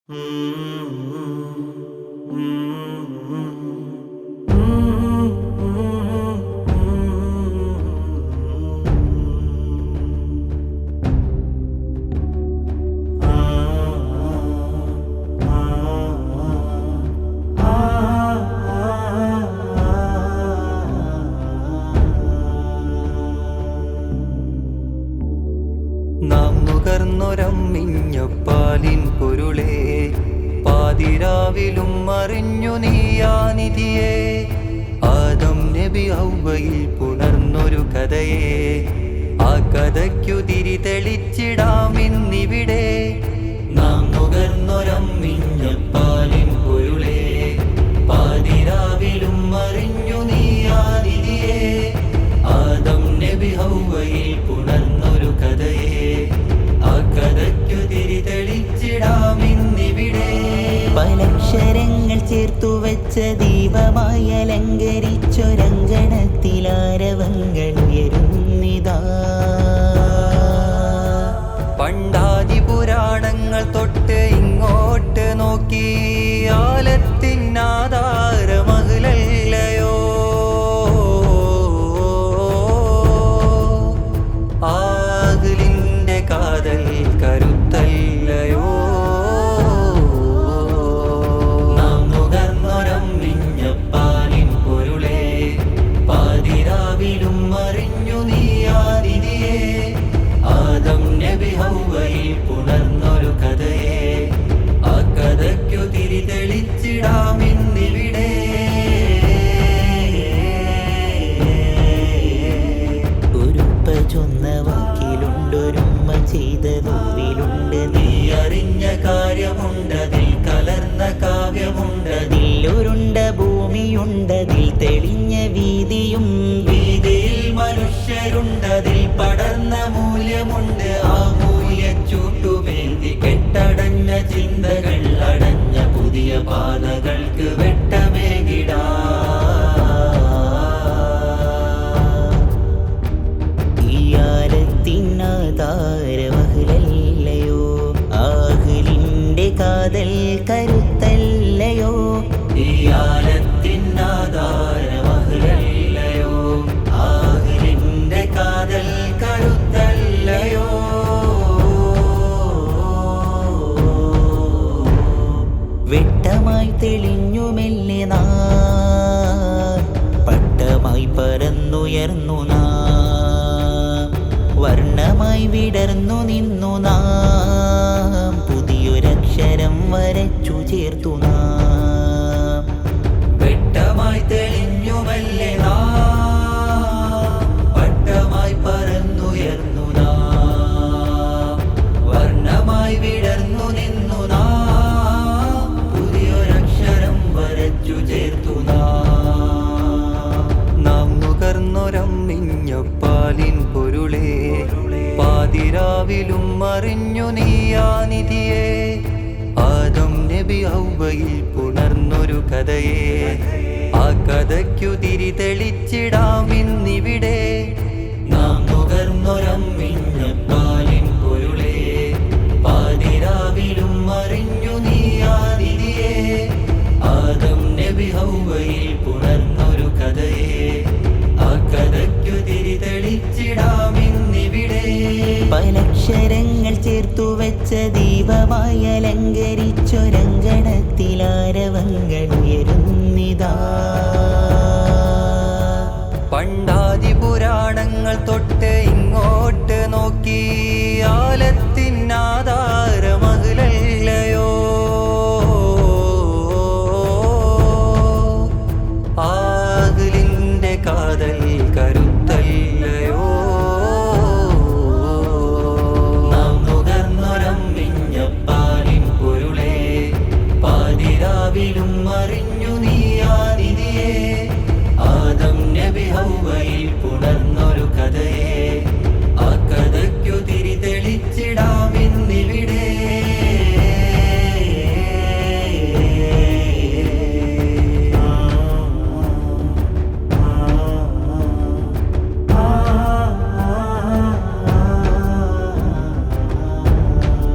നാം നുകർന്നൊരമ്മിഞ്ഞപ്പാലിൻ പൊരുളേ, പാതിരാവിലും അറിഞ്ഞു നീയാനിധിയെ. ആദം നബി ഹവ്വയിൽ പുണർന്നൊരു കഥയെ, ആ കഥയ്ക്കു തിരി തെളിച്ചിടാമിന്നിവിടെ. നാം നുകർന്നൊരമ്മിഞ്ഞപ്പാലിൻ പൊരുളേ, പാതിരാവിലും അറിഞ്ഞു നീയാനിധിയെ. ആദം നബി ഹവ്വയിൽ പുണർന്നൊരു കഥയെ, ആ കഥയ്ക്കു തിരി തെളിച്ചിടാമിന്നിവിടെ. പലക്ഷരങ്ങൾ ചേർത്തു വെച്ച ദീപമായി അലങ്കരിച്ചൊരങ്കണത്തിലാരവങ്ങൾ ഉയരുന്നിതാ. പണ്ടാതി പുരാണങ്ങൾ തൊട്ട് ഇങ്ങോട്ട് നോക്കി ആലത്തിനാധാരമകലല്ലയോ. ആകലിന്റെ കാതൽ കരുത്തല്ലയോ. നാം നുകർന്നൊരമ്മിഞ്ഞപ്പാലിൻ പൊരുളേ, പാതിരാവിലും അറിഞ്ഞു നീയാനിധിയെ. ആദം നബി ഹവ്വയിൽ പുണർന്നൊരു കഥയെ, ആ കഥയ്ക്കു തിരി തെളിച്ചിടാമിന്നിവിടെ. ഉരുപ്പ ചൊന്ന വാക്കിലുണ്ടൊരുമ്മ ചെയ്ത നോവിലുണ്ട്. നീ അറിഞ്ഞ കാര്യമുണ്ടതിൽ, കലർന്ന കാവ്യമുണ്ടതിൽ. ഉരുണ്ട ഭൂമിയുണ്ടതിൽ, തെളിഞ്ഞ വീതിയും. വീതിയിൽ മനുഷ്യരുണ്ടതിൽ, പടർന്ന മൂല്യമുണ്ട്. ആ മൂല്യച്ചൂട്ടുമേന്തി കെട്ടടഞ്ഞ ചിന്തകൾ, അടഞ്ഞ പുതിയ പാതകൾക്ക് വെട്ടമേകിടാ. ഈ ആലത്തിനാധാരമഹലല്ലയോ, ആഹലിന്റെ കാതൽ കരുത്തല്ലയോ. ഈ ആലത്തിനാധാരമഹലല്ലയോ, ആഹലിന്റെ കാതൽ കരുത്തല്ലയോ. വെട്ടമായി തെളിഞ്ഞു മെല്ലെ നാം, പട്ടമായി പറന്നുയർന്നു നാം. വർണ്ണമായി വിടർന്നു നിന്നു നാം, പുതിയൊരക്ഷരം വരച്ചു ചേർത്തു നാം. വെട്ടമായി തെളിഞ്ഞുമല്ലേ നാം, പട്ടമായി പറന്നുയർന്നു നാം. വർണ്ണമായി വിടർന്നു നിന്നു നാം, പുതിയൊരക്ഷരം വരച്ചു ചേർത്തു നാം. നാം നുകർന്നൊരമ്മിഞ്ഞപ്പാലിൻ പൊരുളേ, പാതിരാവിലും അറിഞ്ഞു നീയാനിധിയെ. ആദം നബി ഹവ്വയിൽ പുണർന്നൊരു കഥയെ, ആ കഥയ്ക്കു തിരി തെളിച്ചിടാമിന്നിവിടെ. നാം നുകർന്നൊരമ്മിഞ്ഞപ്പാലിൻ പൊരുളേ, പാതിരാവിലും അറിഞ്ഞു നീയാനിധിയെ. ആദം നബി ഹവ്വയിൽ പുണർന്നൊരു കഥയെ, ആ കഥയ്ക്കു തിരി തെളിച്ചിടാമിന്നിവിടെ. പലക്ഷരങ്ങൾ ചേർത്തു വെച്ച ദീപമായി അലങ്കരിച്ചൊരങ്കണത്തിലാരവങ്ങൾ ഉയരുന്നിതാ. പണ്ടാതി പുരാണങ്ങൾ തൊട്ട്